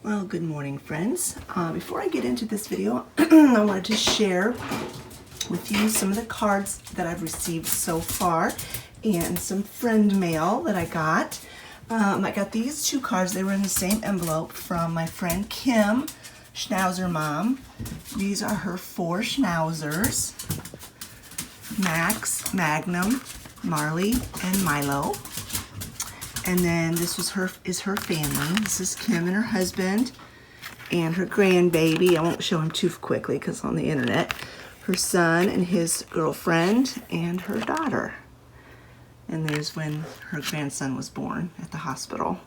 Well, good morning, friends. Before I get into this video, I wanted to share with you some of the cards that I've received so far and some friend mail that I got. I got these two cards. They were in the same envelope from my friend Kim, Schnauzer Mom. These are her 4 Schnauzers: Max, Magnum, Marley, and Milo. And then this was her family. This is Kim and her husband and her grandbaby. I won't show him too quickly because it's on the internet. Her son and his girlfriend and her daughter. And there's when her grandson was born at the hospital.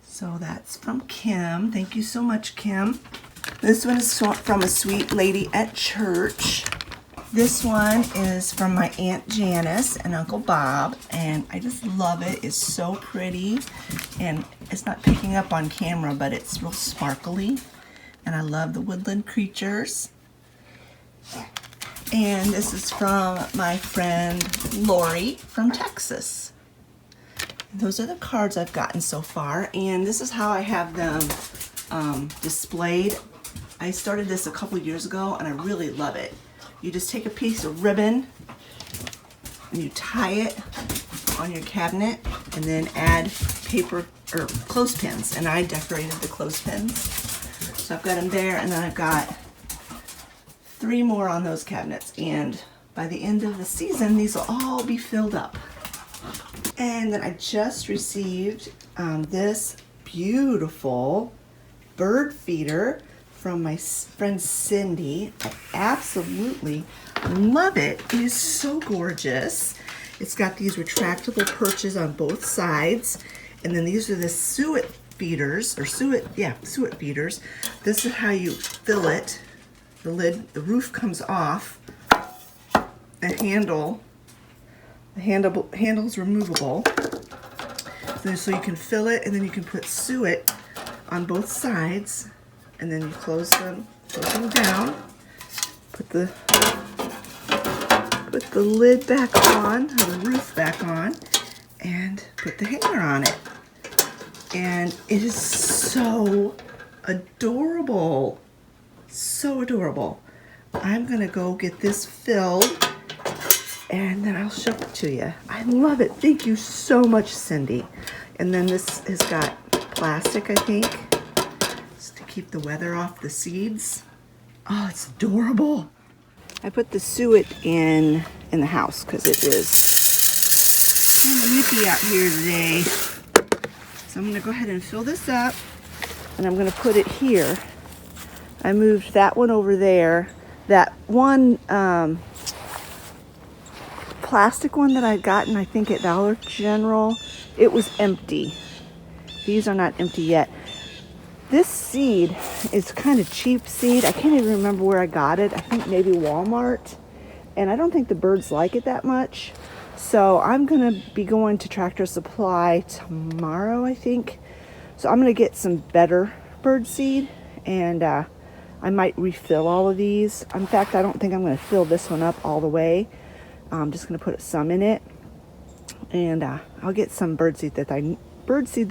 So that's from Kim. Thank you so much, Kim. This one is from a sweet lady at church. This one is from my Aunt Janice and Uncle Bob, and I just love it. It's so pretty, and it's not picking up on camera, but it's real sparkly, and I love the woodland creatures. And this is from my friend Lori from Texas. Those are the cards I've gotten so far, and this is how I have them displayed. I started this a couple years ago, and I really love it. You just take a piece of ribbon and you tie it on your cabinet and then add paper or clothespins. And I decorated the clothespins. So I've got them there, and then I've got 3 more on those cabinets. And by the end of the season, these will all be filled up. And then I just received this beautiful bird feeder from my friend Cindy. I absolutely love it. It is so gorgeous. It's got these retractable perches on both sides, and then these are the suet feeders, or suet feeders. This is how you fill it. The lid, the roof comes off. The handle's removable, so you can fill it, and then you can put suet on both sides. And then you close them down, put the lid back on, or the roof back on, and put the hanger on it. And it is so adorable. So adorable. I'm gonna go get this filled, and then I'll show it to you. I love it. Thank you so much, Cindy. And then this has got plastic, I think, to keep the weather off the seeds. Oh, it's adorable. I put the suet in the house because it is kind of nippy out here today. So I'm going to go ahead and fill this up, and I'm going to put it here. I moved that one over there. That one plastic one that I'd gotten, I think at Dollar General, it was empty. These are not empty yet. This seed is kind of cheap seed. I can't even remember where I got it. I think maybe Walmart. And I don't think the birds like it that much. So I'm going to be going to Tractor Supply tomorrow, I think. So I'm going to get some better bird seed. And I might refill all of these. In fact, I don't think I'm going to fill this one up all the way. I'm just going to put some in it. And I'll get some bird seed that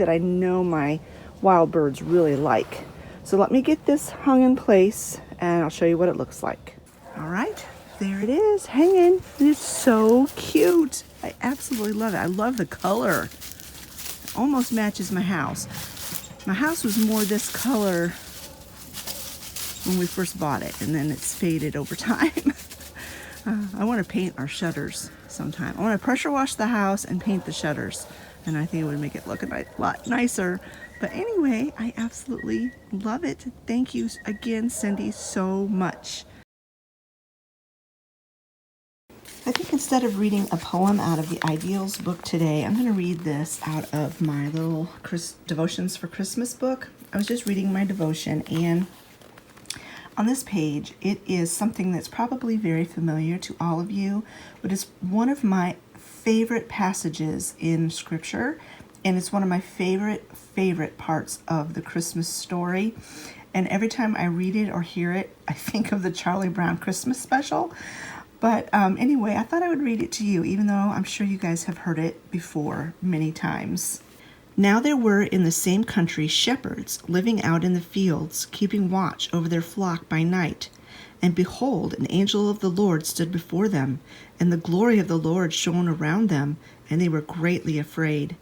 I know my wild birds really like. So let me get this hung in place, and I'll show you what it looks like. All right, there it is, hanging. It is so cute. I absolutely love it. I love the color. It almost matches my house. My house was more this color when we first bought it, and then it's faded over time. I want to paint our shutters sometime. I want to pressure wash the house and paint the shutters, and I think it would make it look a lot nicer. But anyway, I absolutely love it. Thank you again, Cindy, so much. I think instead of reading a poem out of the Ideals book today, I'm going to read this out of my little Devotions for Christmas book. I was just reading my devotion, and on this page, it is something that's probably very familiar to all of you, but it's one of my favorite passages in Scripture. And it's one of my favorite parts of the Christmas story. And every time I read it or hear it, I think of the Charlie Brown Christmas special. But anyway, I thought I would read it to you, even though I'm sure you guys have heard it before many times. Now there were in the same country shepherds living out in the fields, keeping watch over their flock by night. And behold, an angel of the Lord stood before them, and the glory of the Lord shone around them, and they were greatly afraid.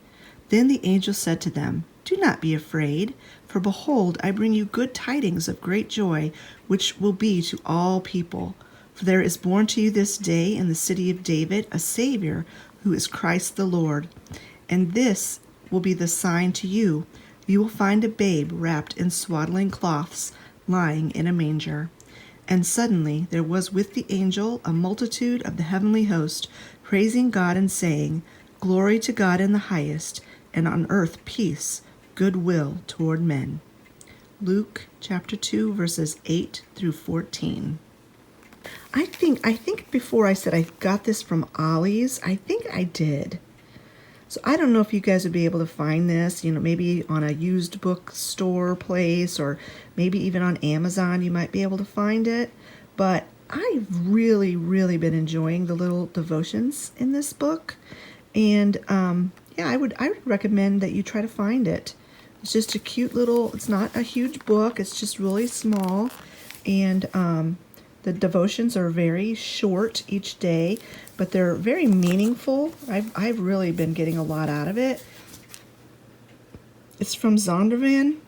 Then the angel said to them, Do not be afraid, for behold, I bring you good tidings of great joy, which will be to all people. For there is born to you this day in the city of David a Savior, who is Christ the Lord. And this will be the sign to you. You will find a babe wrapped in swaddling cloths, lying in a manger. And suddenly there was with the angel a multitude of the heavenly host, praising God and saying, Glory to God in the highest, and on earth peace, goodwill toward men. Luke chapter 2, verses 8 through 14. I think before I said I got this from Ollie's, I think I did. So I don't know if you guys would be able to find this, maybe on a used bookstore place, or maybe even on Amazon you might be able to find it. But I've really, really been enjoying the little devotions in this book. And I would recommend that you try to find it. It's just a cute little, it's not a huge book, it's just really small. And the devotions are very short each day, but they're very meaningful. I've really been getting a lot out of it. It's from Zondervan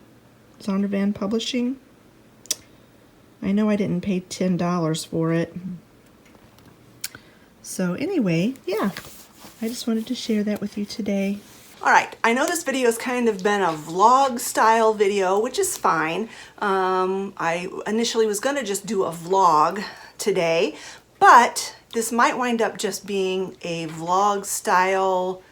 Publishing. I know I didn't pay $10 for it. So anyway, yeah, I just wanted to share that with you today. All right, I know this video has kind of been a vlog style video, which is fine. I initially was gonna just do a vlog today, but this might wind up just being a vlog style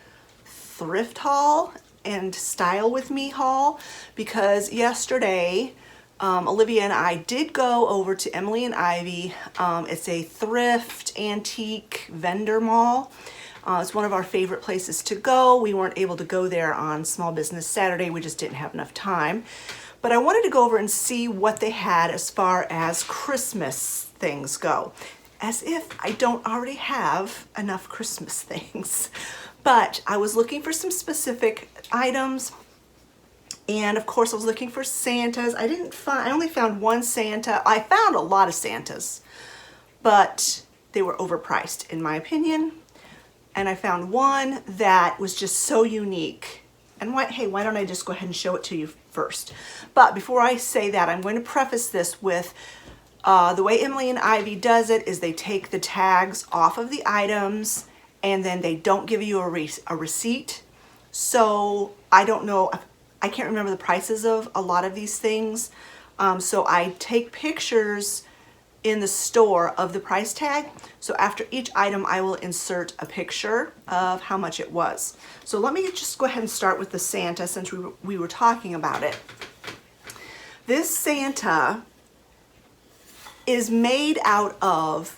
thrift haul and style with me haul, because yesterday Olivia and I did go over to Emily and Ivy. It's a thrift antique vendor mall. It's one of our favorite places to go. We weren't able to go there on Small Business Saturday. We just didn't have enough time. But I wanted to go over and see what they had as far as Christmas things go. As if I don't already have enough Christmas things. But I was looking for some specific items. And of course I was looking for Santas. I only found one Santa. I found a lot of Santas, but they were overpriced in my opinion. And I found one that was just so unique. And why don't I just go ahead and show it to you first. But before I say that, I'm going to preface this with the way Emily and Ivy does it is they take the tags off of the items and then they don't give you a receipt. So I don't know, I can't remember the prices of a lot of these things. So I take pictures in the store of the price tag. So after each item, I will insert a picture of how much it was. So let me just go ahead and start with the Santa since we were talking about it. This Santa is made out of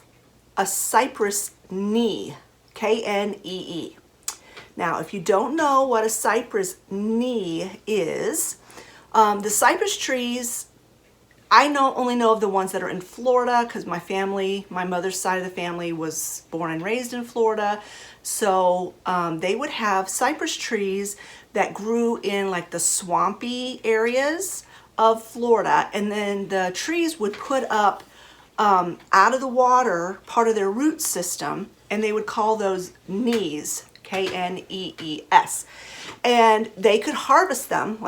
a cypress knee, K-N-E-E. Now, if you don't know what a cypress knee is, the cypress trees, I only know of the ones that are in Florida because my mother's side of the family was born and raised in Florida. So they would have cypress trees that grew in like the swampy areas of Florida. And then the trees would put up out of the water part of their root system, and they would call those knees, K-N-E-E-S. And they could harvest them,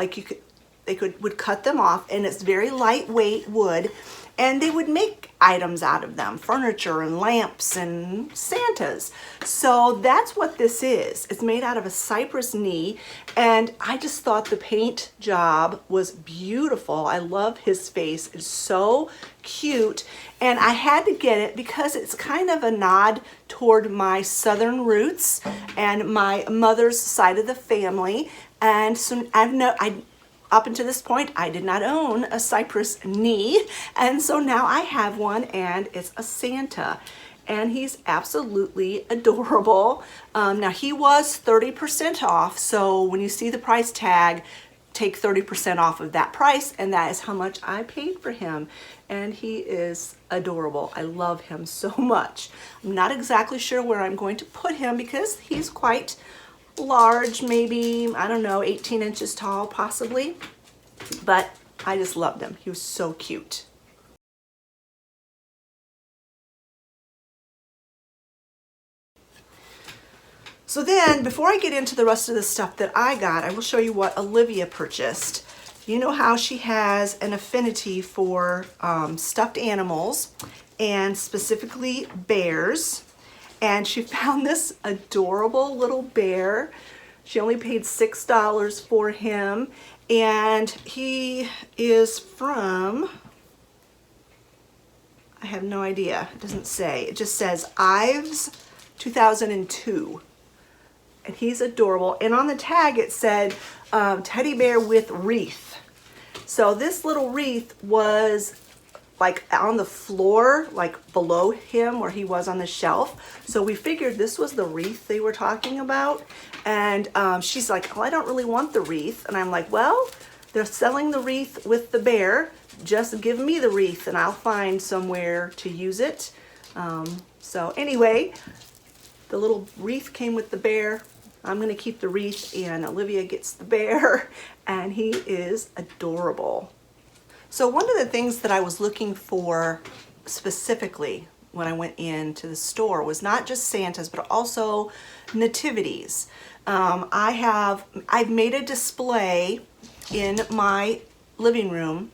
would cut them off, and it's very lightweight wood, and they would make items out of them, furniture and lamps and Santas. So that's what this is. It's made out of a cypress knee, and I just thought the paint job was beautiful. I love his face. It's so cute, and I had to get it because it's kind of a nod toward my southern roots and my mother's side of the family. And so up until this point, I did not own a cypress knee, and so now I have one, and it's a Santa, and he's absolutely adorable. Now, he was 30% off, so when you see the price tag, take 30% off of that price, and that is how much I paid for him, and he is adorable. I love him so much. I'm not exactly sure where I'm going to put him because he's quite large, maybe, I don't know, 18 inches tall possibly, but I just loved him. He was so cute. So then, before I get into the rest of the stuff that I got, I will show you what Olivia purchased. You know how she has an affinity for stuffed animals, and specifically bears. And she found this adorable little bear. She only paid $6 for him, and he is from, I have no idea, it doesn't say. It just says Ives 2002. And he's adorable. And on the tag it said teddy bear with wreath. So this little wreath was like on the floor, like below him where he was on the shelf. So we figured this was the wreath they were talking about. And she's like, oh, I don't really want the wreath. And I'm like, well, they're selling the wreath with the bear. Just give me the wreath and I'll find somewhere to use it. So anyway, the little wreath came with the bear. I'm gonna keep the wreath and Olivia gets the bear, and he is adorable. So one of the things that I was looking for specifically when I went into the store was not just Santas, but also nativities. I've made a display in my living room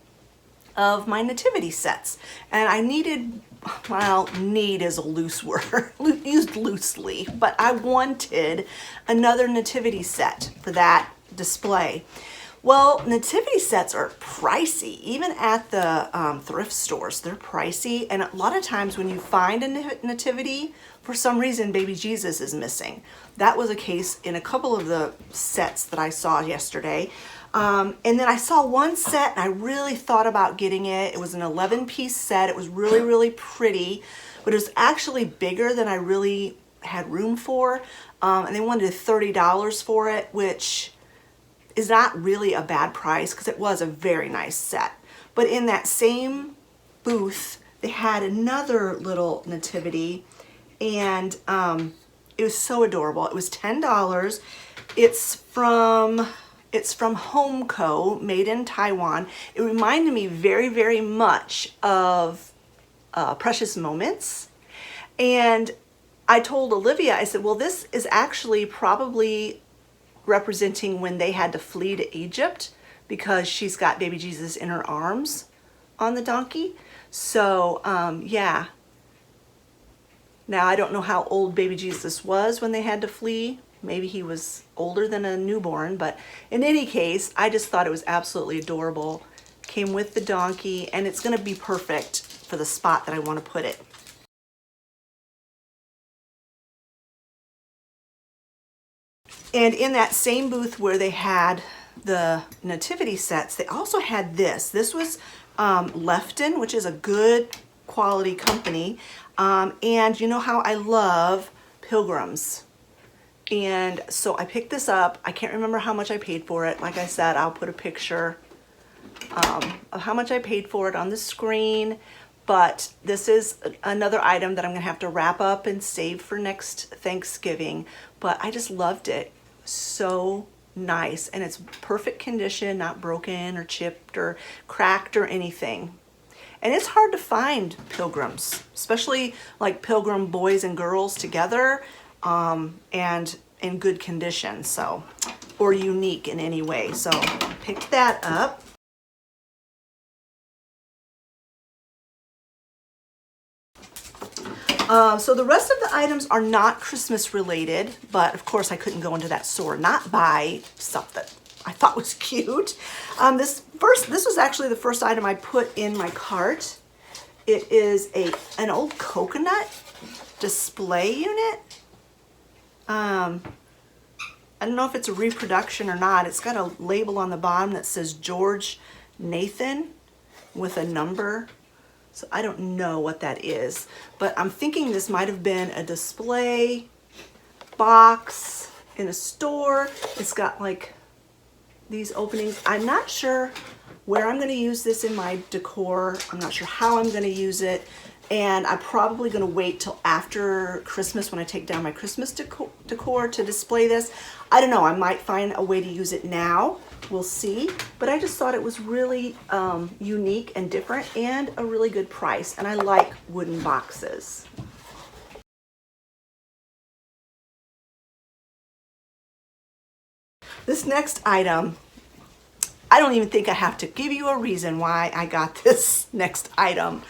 of my nativity sets, and I needed, well, need is a loose word, used loosely, but I wanted another nativity set for that display. Well, nativity sets are pricey, even at the thrift stores. They're pricey, and a lot of times when you find a nativity, for some reason baby Jesus is missing. That was a case in a couple of the sets that I saw yesterday. And then I saw one set and I really thought about getting it. It was an 11-piece set. It was really, really pretty, but it was actually bigger than I really had room for. And they wanted $30 for it, which is not really a bad price because it was a very nice set. But in that same booth, they had another little nativity, and it was so adorable. It was $10. It's from Home Co, made in Taiwan. It reminded me very, very much of Precious Moments. And I told Olivia, I said, well, this is actually probably representing when they had to flee to Egypt, because she's got baby Jesus in her arms on the donkey. So yeah. Now I don't know how old baby Jesus was when they had to flee. Maybe he was older than a newborn, but in any case, I just thought it was absolutely adorable. Came with the donkey, and it's gonna be perfect for the spot that I want to put it. And in that same booth where they had the nativity sets, they also had this. This was Lefton, which is a good quality company. And you know how I love pilgrims. And so I picked this up. I can't remember how much I paid for it. Like I said, I'll put a picture of how much I paid for it on the screen. But this is another item that I'm gonna have to wrap up and save for next Thanksgiving. But I just loved it. So nice, and it's perfect condition, not broken or chipped or cracked or anything. And it's hard to find pilgrims, especially like pilgrim boys and girls together, and in good condition, so, or unique in any way. So pick that up. So the rest of the items are not Christmas related, but of course I couldn't go into that store not buy stuff that I thought was cute. This was actually the first item I put in my cart. It is an old coconut display unit. I don't know if it's a reproduction or not. It's got a label on the bottom that says George Nathan with a number. So I don't know what that is, but I'm thinking this might have been a display box in a store. It's got like these openings. I'm not sure where I'm going to use this in my decor. I'm not sure how I'm going to use it. And I'm probably going to wait till after Christmas when I take down my Christmas decor to display this. I don't know, I might find a way to use it now. We'll see. But I just thought it was really unique and different and a really good price. And I like wooden boxes. This next item, I don't even think I have to give you a reason why I got this next item.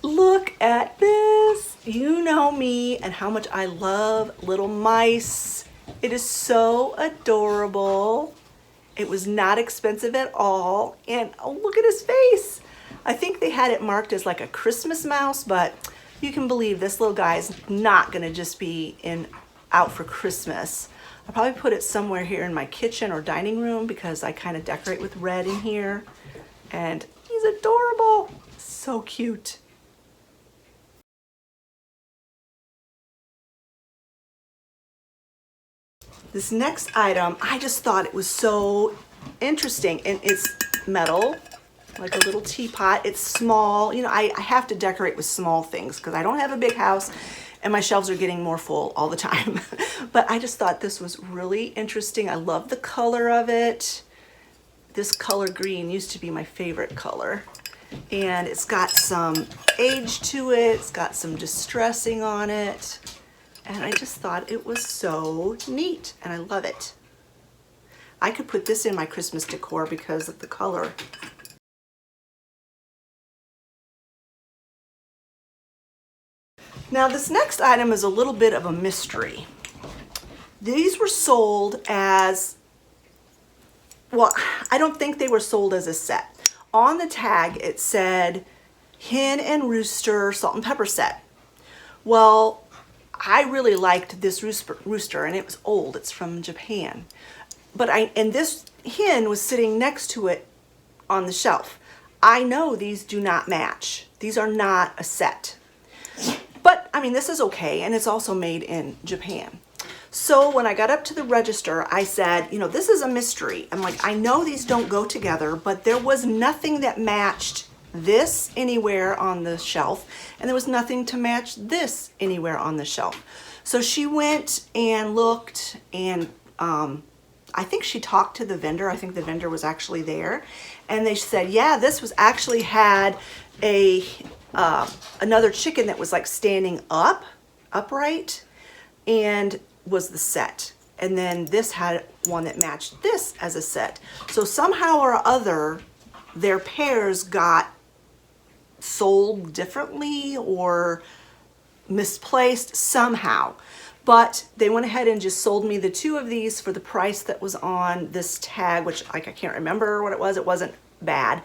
Look at this. You know me and how much I love little mice. It is so adorable. It was not expensive at all. And oh, look at his face. I think they had it marked as like a Christmas mouse, but you can believe this little guy is not gonna just be out for Christmas. I'll probably put it somewhere here in my kitchen or dining room because I kind of decorate with red in here. And he's adorable. So cute. This next item, I just thought it was so interesting, and it's metal, like a little teapot. It's small. You know, I have to decorate with small things because I don't have a big house and my shelves are getting more full all the time. But I just thought this was really interesting. I love the color of it. This color green used to be my favorite color. And it's got some age to it. It's got some distressing on it. And I just thought it was so neat, and I love it. I could put this in my Christmas decor because of the color. Now this next item is a little bit of a mystery. These were sold as, well, I don't think they were sold as a set. On the tag it said hen and rooster salt and pepper set. Well, I really liked this rooster, and it was old. It's from Japan. And this hen was sitting next to it on the shelf. I know these do not match. These are not a set. But I mean, this is okay, and it's also made in Japan. So when I got up to the register, I said, you know, this is a mystery. I'm like, I know these don't go together, but there was nothing that matched this anywhere on the shelf, and there was nothing to match this anywhere on the shelf. So she went and looked, and I think she talked to the vendor. I think the vendor was actually there, and they said, yeah, this was actually had another chicken that was like standing upright, and was the set. And then this had one that matched this as a set. So somehow or other, their pairs got sold differently or misplaced somehow. But they went ahead and just sold me the two of these for the price that was on this tag, which like I can't remember what it was. It wasn't bad.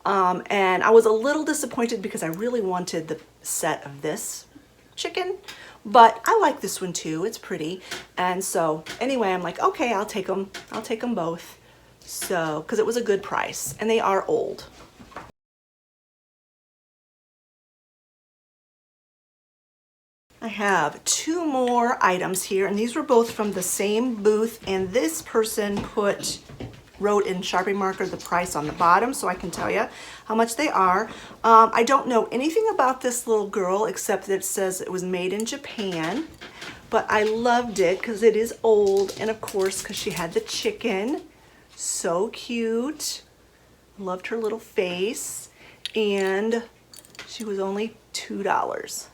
And I was a little disappointed because I really wanted the set of this chicken, but I like this one too. It's pretty. And so anyway, I'm like, okay, I'll take them. I'll take them both. So, because it was a good price, and they are old. I have two more items here, and these were both from the same booth, and this person wrote in Sharpie marker the price on the bottom so I can tell you how much they are. I don't know anything about this little girl except that it says it was made in Japan, but I loved it because it is old, and of course because she had the chicken. So cute. Loved her little face, and she was only $2.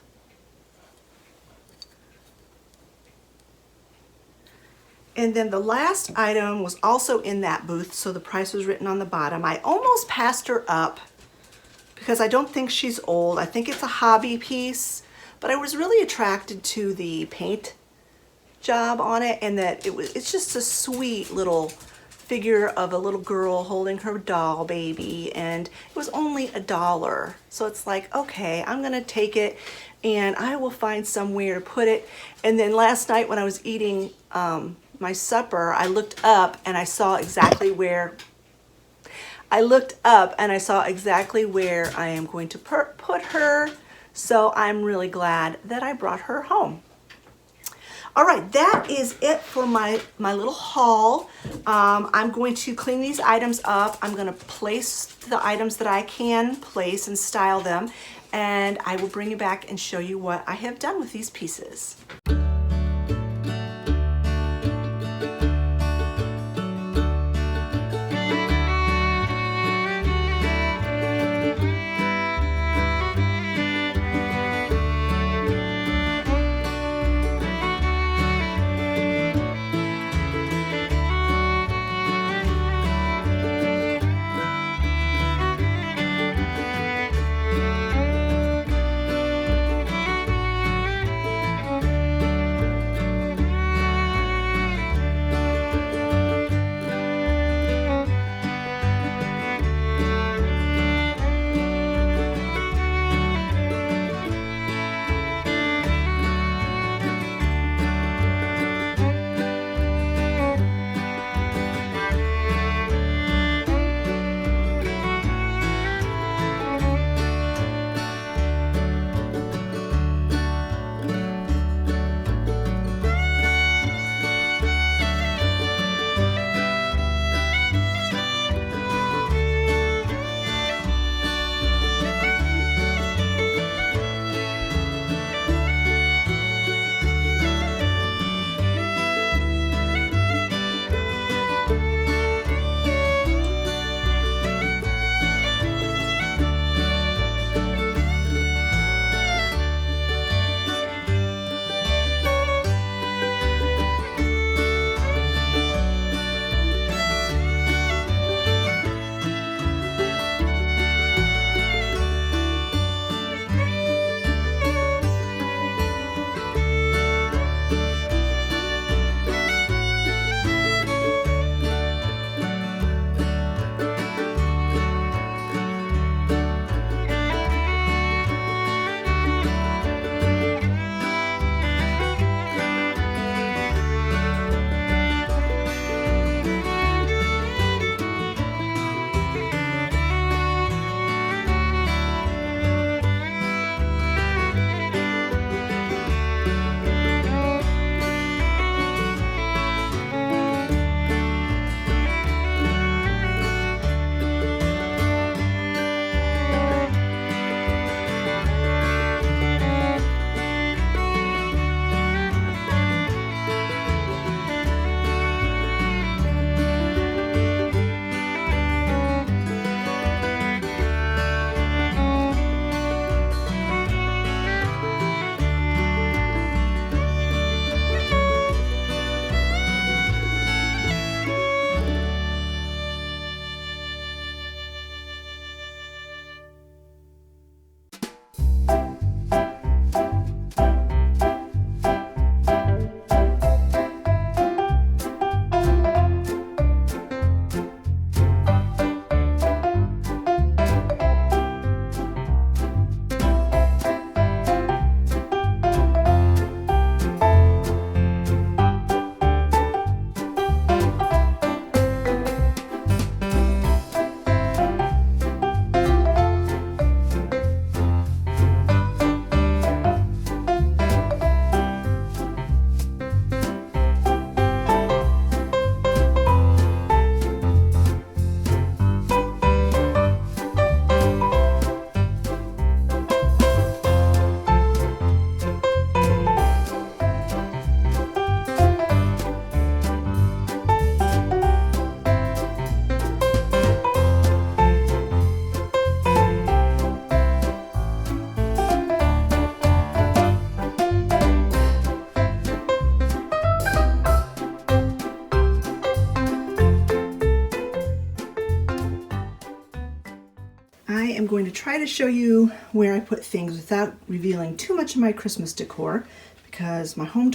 And then the last item was also in that booth, so the price was written on the bottom. I almost passed her up because I don't think she's old. I think it's a hobby piece, but I was really attracted to the paint job on it, and that it's just a sweet little figure of a little girl holding her doll baby, and it was only $1. So it's like, okay, I'm gonna take it and I will find somewhere to put it. And then last night when I was eating my supper, I looked up and I saw exactly where I am going to put her. So I'm really glad that I brought her home. All right, that is it for my little haul. I'm going to clean these items up. I'm gonna place the items that I can place and style them, and I will bring you back and show you what I have done with these pieces. I'm going to try to show you where I put things without revealing too much of my Christmas decor, because my home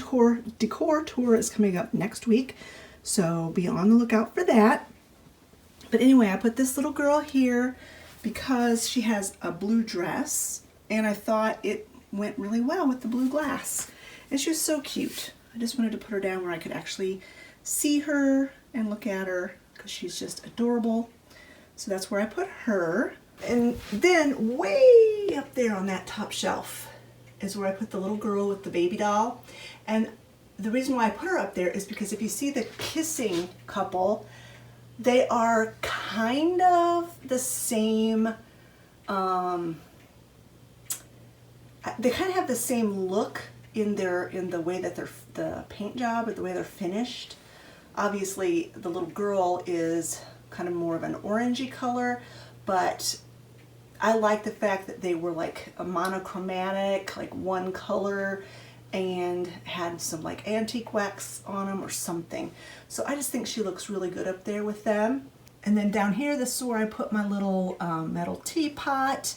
decor tour is coming up next week, so be on the lookout for that. But anyway, I put this little girl here because she has a blue dress, and I thought it went really well with the blue glass. And she was so cute. I just wanted to put her down where I could actually see her and look at her, because she's just adorable. So that's where I put her. And then way up there on that top shelf is where I put the little girl with the baby doll. And the reason why I put her up there is because if you see the kissing couple, they are kind of the same, they kind of have the same look in the way that the paint job, or the way they're finished. Obviously the little girl is kind of more of an orangey color, but I like the fact that they were like a monochromatic, like one color, and had some like antique wax on them or something. So I just think she looks really good up there with them. And then down here, this is where I put my little metal teapot,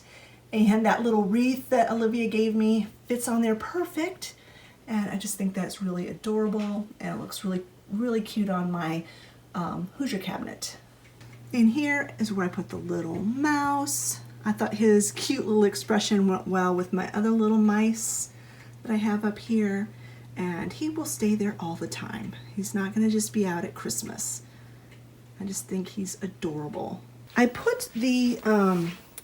and that little wreath that Olivia gave me fits on there perfect. And I just think that's really adorable, and it looks really, really cute on my Hoosier cabinet. And here is where I put the little mouse. I thought his cute little expression went well with my other little mice that I have up here, and he will stay there all the time. He's not going to just be out at Christmas. I just think he's adorable. I put the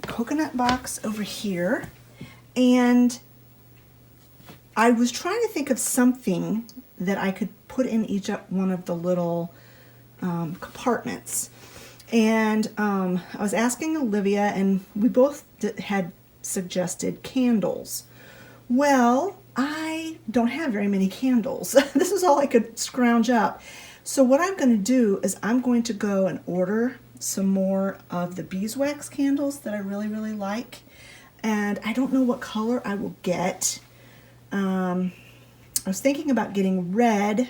coconut box over here, and I was trying to think of something that I could put in each one of the little compartments. And I was asking Olivia, and we both had suggested candles. Well, I don't have very many candles. This is all I could scrounge up. So what I'm going to do is I'm going to go and order some more of the beeswax candles that I really, really like. And I don't know what color I will get. I was thinking about getting red,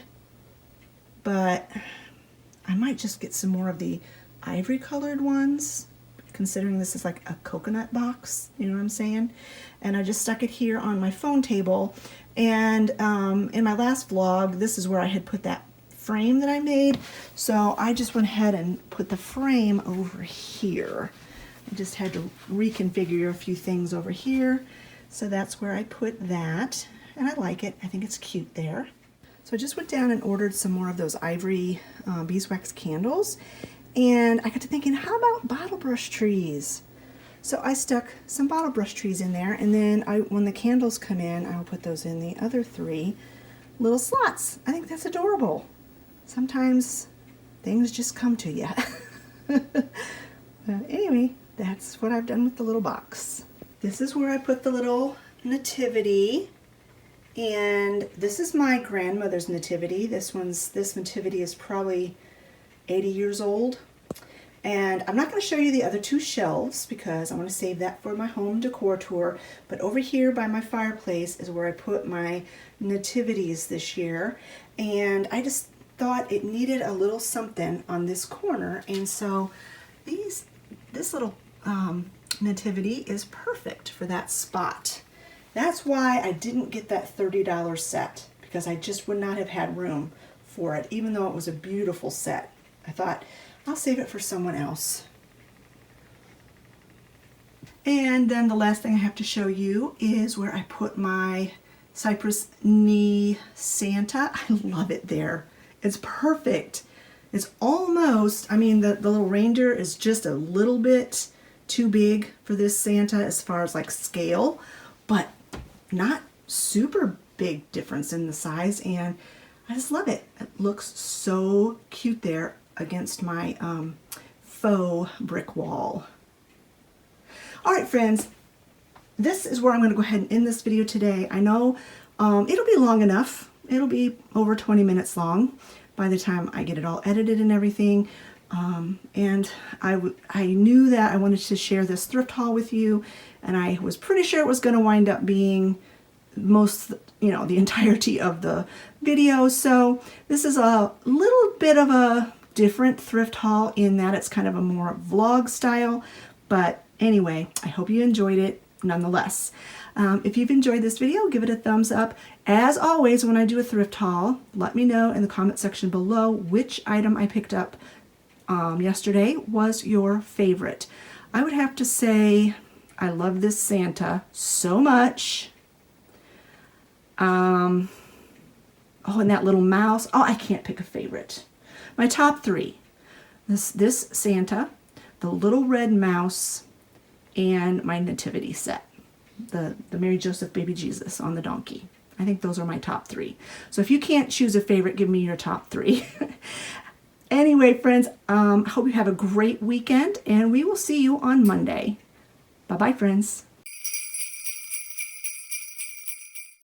but I might just get some more of the ivory colored ones, considering this is like a coconut box, you know what I'm saying? And I just stuck it here on my phone table. And in my last vlog, this is where I had put that frame that I made. So I just went ahead and put the frame over here. I just had to reconfigure a few things over here. So that's where I put that. And I like it. I think it's cute there. So I just went down and ordered some more of those ivory beeswax candles. And I got to thinking, how about bottle brush trees? So I stuck some bottle brush trees in there, and then when the candles come in, I will put those in the other 3 little slots. I think that's adorable. Sometimes things just come to you. Anyway, that's what I've done with the little box. This is where I put the little nativity, and this is my grandmother's nativity. This nativity is probably 80 years old. And I'm not going to show you the other 2 shelves because I want to save that for my home decor tour. But over here by my fireplace is where I put my nativities this year. And I just thought it needed a little something on this corner. And so this little nativity is perfect for that spot. That's why I didn't get that $30 set, because I just would not have had room for it, even though it was a beautiful set. I thought, I'll save it for someone else. And then the last thing I have to show you is where I put my cypress knee Santa. I love it there. It's perfect. It's almost, I mean, the little reindeer is just a little bit too big for this Santa as far as like scale, but not super big difference in the size, and I just love it. It looks so cute there against my faux brick wall. All right, friends, this is where I'm going to go ahead and end this video today. I know it'll be long enough. It'll be over 20 minutes long by the time I get it all edited and everything. And I knew that I wanted to share this thrift haul with you, and I was pretty sure it was going to wind up being the entirety of the video. So this is a little bit of a different thrift haul in that it's kind of a more vlog style, but Anyway, I hope you enjoyed it nonetheless. If you've enjoyed this video, give it a thumbs up. As always, when I do a thrift haul, let me know in the comment section below which item I picked up yesterday was your favorite. I would have to say I love this Santa so much. Oh, and that little mouse. Oh, I can't pick a favorite. My top three. This Santa, the little red mouse, and my nativity set. The Mary Joseph baby Jesus on the donkey. I think those are my top three. So if you can't choose a favorite, give me your top three. Anyway, friends, hope you have a great weekend, and we will see you on Monday. Bye-bye, friends.